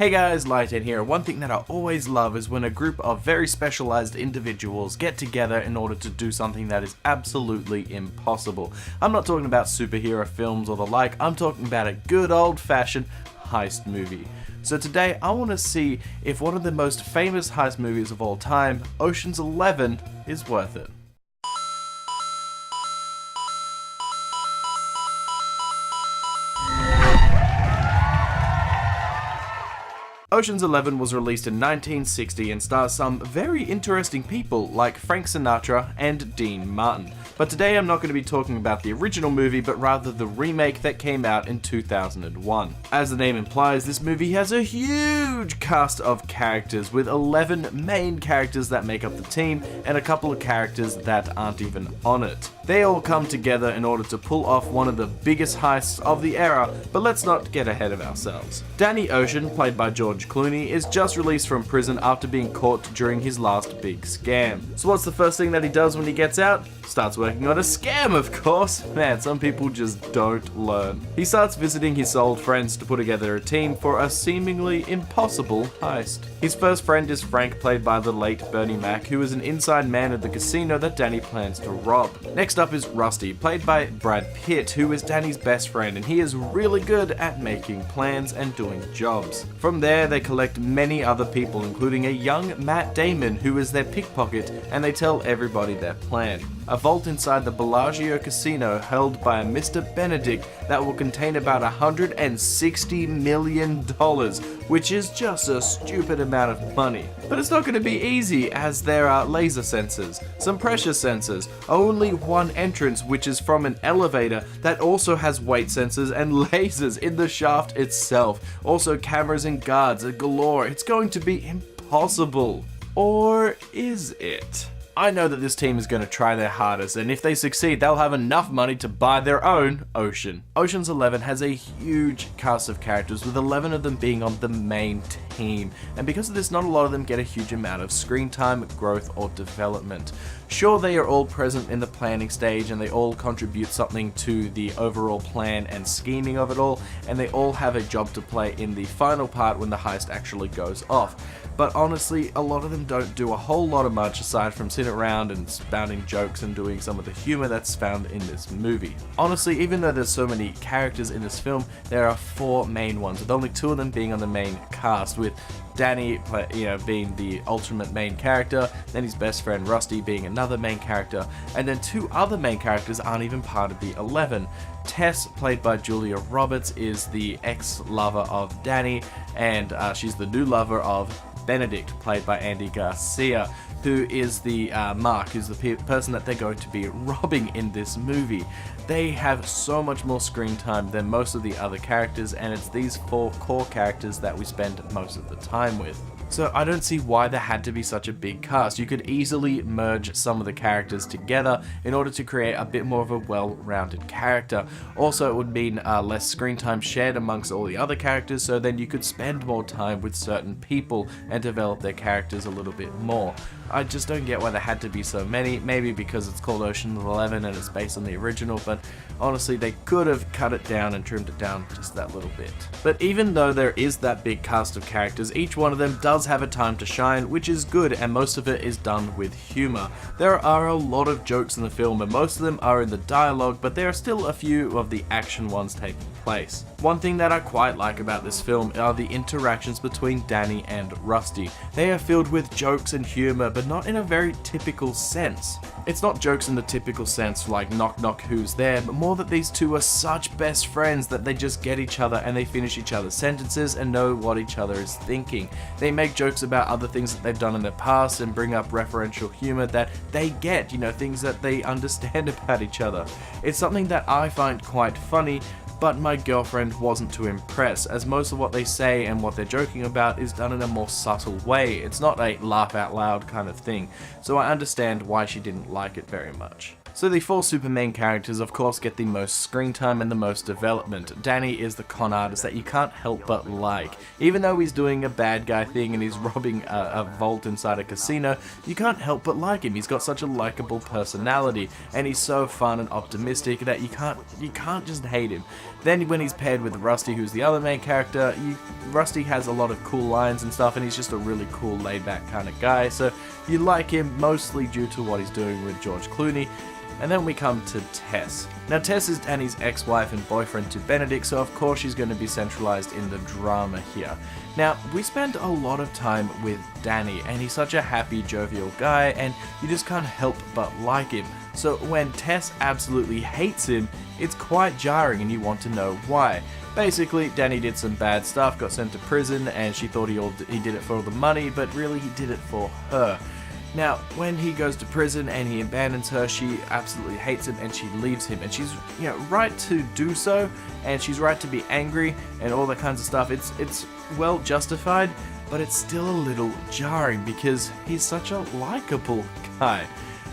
Hey guys, Lytane here. One thing that I always love is when a group of very specialized individuals get together in order to do something that is absolutely impossible. I'm not talking about superhero films or the like, I'm talking about a good old-fashioned heist movie. So today I want to see if one of the most famous heist movies of all time, Ocean's 11, is worth it. Ocean's 11 was released in 1960 and stars some very interesting people like Frank Sinatra and Dean Martin. But today I'm not going to be talking about the original movie, but rather the remake that came out in 2001. As the name implies, this movie has a huge cast of characters with 11 main characters that make up the team and a couple of characters that aren't even on it. They all come together in order to pull off one of the biggest heists of the era, but let's not get ahead of ourselves. Danny Ocean, played by Clooney, is just released from prison after being caught during his last big scam. So what's the first thing that he does when he gets out? Starts working on a scam, of course. Man, some people just don't learn. He starts visiting his old friends to put together a team for a seemingly impossible heist. His first friend is Frank, played by the late Bernie Mac, who is an inside man at the casino that Danny plans to rob. Next up is Rusty, played by Brad Pitt, who is Danny's best friend, and he is really good at making plans and doing jobs. From there, they collect many other people, including a young Matt Damon, who is their pickpocket, and they tell everybody their plan. A vault inside the Bellagio Casino held by a Mr. Benedict that will contain about $160 million, which is just a stupid amount of money. But it's not going to be easy, as there are laser sensors, some pressure sensors, only one entrance which is from an elevator that also has weight sensors and lasers in the shaft itself, also cameras and guards galore. It's going to be impossible. Or is it? I know that this team is going to try their hardest, and if they succeed, they'll have enough money to buy their own Ocean. Ocean's 11 has a huge cast of characters, with 11 of them being on the main team, and because of this, not a lot of them get a huge amount of screen time, growth, or development. Sure, they are all present in the planning stage, and they all contribute something to the overall plan and scheming of it all, and they all have a job to play in the final part when the heist actually goes off. But honestly, a lot of them don't do a whole lot of much aside from sitting around and spouting jokes and doing some of the humor that's found in this movie. Honestly, even though there's so many characters in this film, there are 4 main ones, with only 2 of them being on the main cast, with Danny, being the ultimate main character, then his best friend Rusty being another main character, and then 2 other main characters aren't even part of the 11. Tess, played by Julia Roberts, is the ex-lover of Danny, and she's the new lover of Benedict, played by Andy Garcia, who is the Mark, who's the person that they're going to be robbing in this movie. They have so much more screen time than most of the other characters, and it's these 4 core characters that we spend most of the time with. So I don't see why there had to be such a big cast. You could easily merge some of the characters together in order to create a bit more of a well-rounded character. Also, it would mean less screen time shared amongst all the other characters, so then you could spend more time with certain people and develop their characters a little bit more. I just don't get why there had to be so many, maybe because it's called Ocean's 11 and it's based on the original, but honestly they could have cut it down and trimmed it down just that little bit. But even though there is that big cast of characters, each one of them does have a time to shine, which is good, and most of it is done with humor. There are a lot of jokes in the film, and most of them are in the dialogue, but there are still a few of the action ones taking place. One thing that I quite like about this film are the interactions between Danny and Rusty. They are filled with jokes and humor, but not in a very typical sense. It's not jokes in the typical sense like knock knock who's there, but more that these two are such best friends that they just get each other and they finish each other's sentences and know what each other is thinking. They make jokes about other things that they've done in their past and bring up referential humor that they get, things that they understand about each other. It's something that I find quite funny, but my girlfriend wasn't too impressed, as most of what they say and what they're joking about is done in a more subtle way. It's not a laugh out loud kind of thing, so I understand why she didn't like it very much. So the 4 super main characters of course get the most screen time and the most development. Danny is the con artist that you can't help but like. Even though he's doing a bad guy thing and he's robbing a vault inside a casino, you can't help but like him. He's got such a likable personality and he's so fun and optimistic that you can't just hate him. Then when he's paired with Rusty, who's the other main character, Rusty has a lot of cool lines and stuff, and he's just a really cool laid back kind of guy, so you like him mostly due to what he's doing with George Clooney. And then we come to Tess. Now Tess is Danny's ex-wife and boyfriend to Benedict, so of course she's going to be centralized in the drama here. Now, we spend a lot of time with Danny, and he's such a happy, jovial guy, and you just can't help but like him. So when Tess absolutely hates him, it's quite jarring and you want to know why. Basically, Danny did some bad stuff, got sent to prison, and she thought he did it for all the money, but really he did it for her. Now, when he goes to prison and he abandons her, she absolutely hates him and she leaves him. And she's, right to do so, and she's right to be angry and all that kinds of stuff. It's well justified, but it's still a little jarring because he's such a likable guy.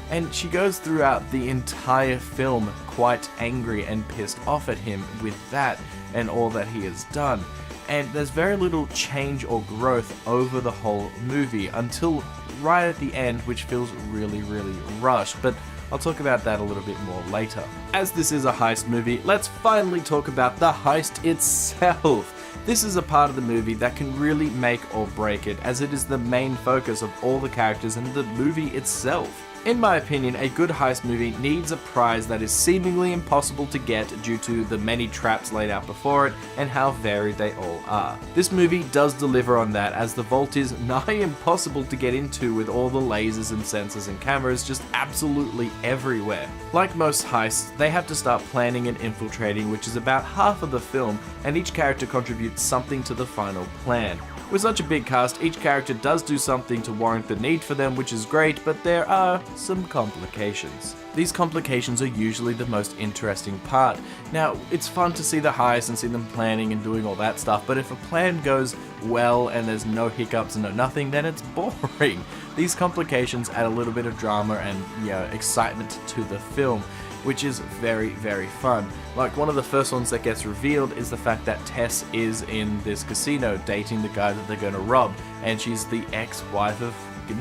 And she goes throughout the entire film quite angry and pissed off at him with that and all that he has done. And there's very little change or growth over the whole movie until right at the end, which feels really, really rushed, but I'll talk about that a little bit more later. As this is a heist movie, let's finally talk about the heist itself. This is a part of the movie that can really make or break it, as it is the main focus of all the characters and the movie itself. In my opinion, a good heist movie needs a prize that is seemingly impossible to get due to the many traps laid out before it and how varied they all are. This movie does deliver on that, as the vault is nigh impossible to get into with all the lasers and sensors and cameras just absolutely everywhere. Like most heists, they have to start planning and infiltrating, which is about half of the film, and each character contributes something to the final plan. With such a big cast, each character does do something to warrant the need for them, which is great, but there are some complications. These complications are usually the most interesting part. Now, it's fun to see the heist and see them planning and doing all that stuff, but if a plan goes well and there's no hiccups and no nothing, then it's boring. These complications add a little bit of drama and, excitement to the film, which is very, very fun. Like, one of the first ones that gets revealed is the fact that Tess is in this casino dating the guy that they're gonna rob, and she's the ex-wife of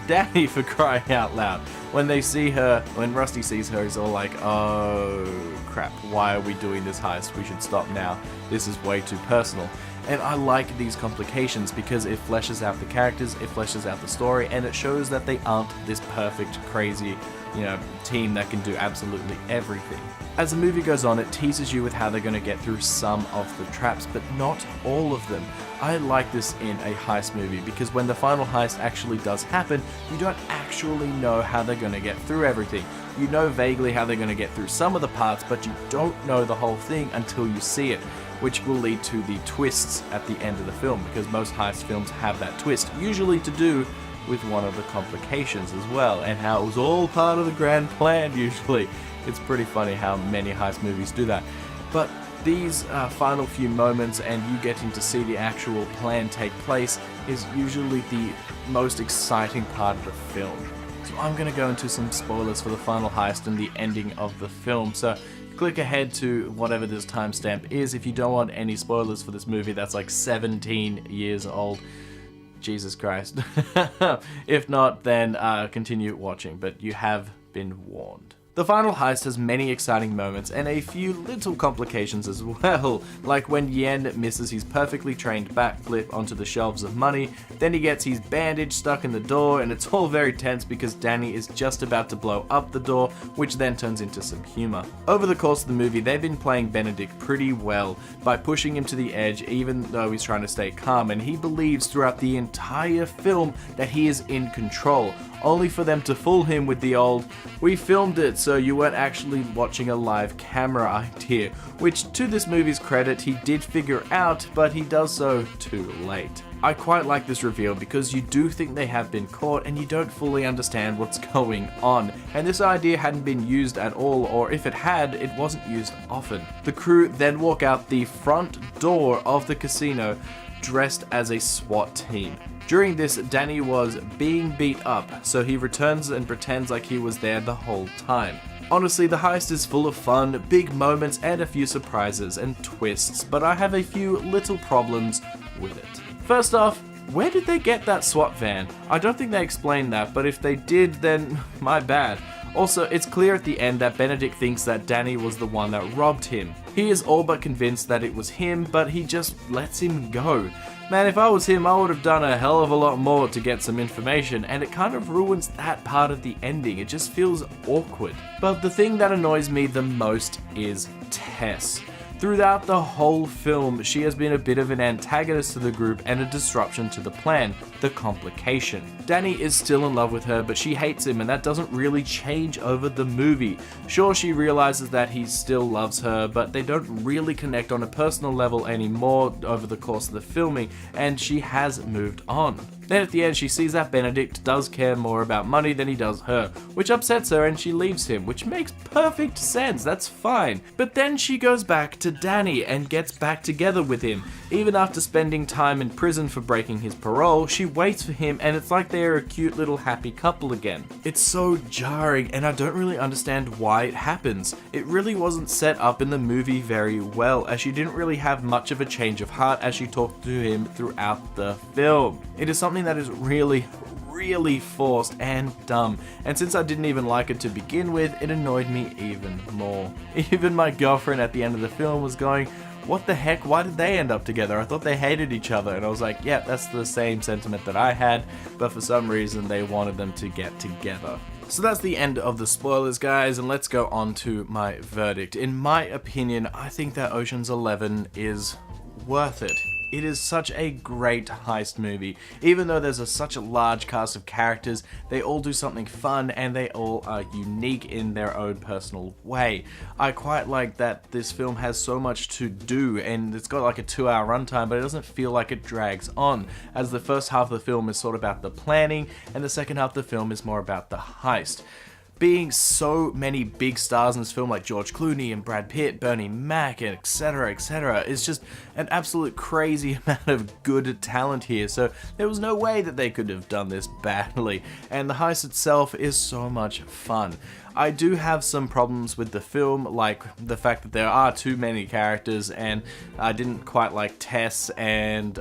Danny, for crying out loud. When Rusty sees her, he's all like, oh crap, why are we doing this heist? We should stop now. This is way too personal. And I like these complications because it fleshes out the characters, it fleshes out the story, and it shows that they aren't this perfect, crazy, team that can do absolutely everything. As the movie goes on, it teases you with how they're going to get through some of the traps, but not all of them. I like this in a heist movie because when the final heist actually does happen, you don't actually know how they're going to get through everything. You know vaguely how they're going to get through some of the parts, but you don't know the whole thing until you see it, which will lead to the twists at the end of the film, because most heist films have that twist, usually to do with one of the complications as well, and how it was all part of the grand plan usually. It's pretty funny how many heist movies do that. But these final few moments and you getting to see the actual plan take place is usually the most exciting part of the film. So I'm going to go into some spoilers for the final heist and the ending of the film, so click ahead to whatever this timestamp is if you don't want any spoilers for this movie that's like 17 years old. Jesus Christ. If not, then continue watching, but you have been warned. The final heist has many exciting moments and a few little complications as well, like when Yen misses his perfectly trained backflip onto the shelves of money, then he gets his bandage stuck in the door, and it's all very tense because Danny is just about to blow up the door, which then turns into some humor. Over the course of the movie, they've been playing Benedict pretty well by pushing him to the edge even though he's trying to stay calm, and he believes throughout the entire film that he is in control, only for them to fool him with the old, "We filmed it, so you weren't actually watching a live camera" idea, which to this movie's credit he did figure out, but he does so too late. I quite like this reveal because you do think they have been caught and you don't fully understand what's going on, and this idea hadn't been used at all, or if it had, it wasn't used often. The crew then walk out the front door of the casino dressed as a SWAT team. During this, Danny was being beat up, so he returns and pretends like he was there the whole time. Honestly, the heist is full of fun, big moments, and a few surprises and twists, but I have a few little problems with it. First off, where did they get that SWAT van? I don't think they explained that, but if they did, then my bad. Also, it's clear at the end that Benedict thinks that Danny was the one that robbed him. He is all but convinced that it was him, but he just lets him go. Man, if I was him, I would have done a hell of a lot more to get some information, and it kind of ruins that part of the ending. It just feels awkward. But the thing that annoys me the most is Tess. Throughout the whole film, she has been a bit of an antagonist to the group and a disruption to the plan, the complication. Danny is still in love with her, but she hates him, and that doesn't really change over the movie. Sure, she realizes that he still loves her, but they don't really connect on a personal level anymore over the course of the filming, and she has moved on. Then at the end, she sees that Benedict does care more about money than he does her, which upsets her and she leaves him, which makes perfect sense, that's fine. But then she goes back to Danny and gets back together with him. Even after spending time in prison for breaking his parole, she waits for him and it's like they're a cute little happy couple again. It's so jarring and I don't really understand why it happens. It really wasn't set up in the movie very well, as she didn't really have much of a change of heart as she talked to him throughout the film. It is something that is really forced and dumb, and since I didn't even like it to begin with, it annoyed me even more. Even my girlfriend at the end of the film was going, what the heck, why did they end up together? I thought they hated each other. And I was like, yeah, that's the same sentiment that I had, but for some reason they wanted them to get together. So that's the end of the spoilers, guys, and let's go on to my verdict. In my opinion, I think that Ocean's 11 is worth it. It is such a great heist movie. Even though there's such a large cast of characters, they all do something fun and they all are unique in their own personal way. I quite like that this film has so much to do and it's got like a 2-hour runtime, but it doesn't feel like it drags on, as the first half of the film is sort of about the planning and the second half of the film is more about the heist. Being so many big stars in this film like George Clooney and Brad Pitt, Bernie Mac, and etc, is just an absolute crazy amount of good talent here, so there was no way that they could have done this badly, and the heist itself is so much fun. I do have some problems with the film, like the fact that there are too many characters and I didn't quite like Tess, and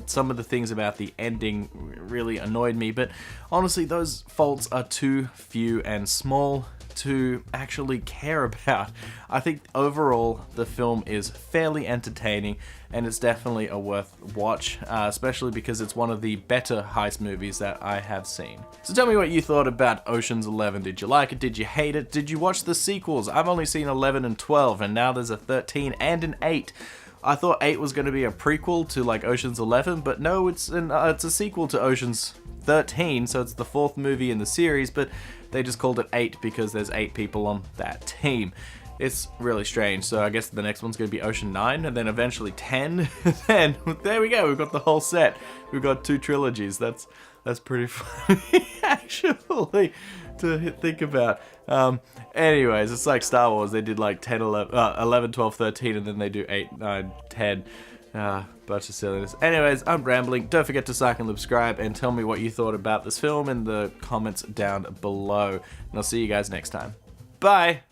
some of the things about the ending really annoyed me, but honestly those faults are too few and small to actually care about. I think overall the film is fairly entertaining and it's definitely a worth watch, especially because it's one of the better heist movies that I have seen. So tell me what you thought about Ocean's 11. Did you like it? Did you hate it? Did you watch the sequels? I've only seen 11 and 12 and now there's a 13 and an 8. I thought 8 was going to be a prequel to like Ocean's 11, but no, it's a sequel to Ocean's 13, so it's the 4th movie in the series, but they just called it 8 because there's 8 people on that team. It's really strange, so I guess the next one's going to be Ocean 9, and then eventually 10, then there we go, we've got the whole set. We've got 2 trilogies, that's pretty funny, actually, to think about. Anyways, it's like Star Wars, they did like 11, 12, 13, and then they do 8, 9, 10, bunch of silliness. Anyways, I'm rambling. Don't forget to like and subscribe and tell me what you thought about this film in the comments down below. And I'll see you guys next time. Bye!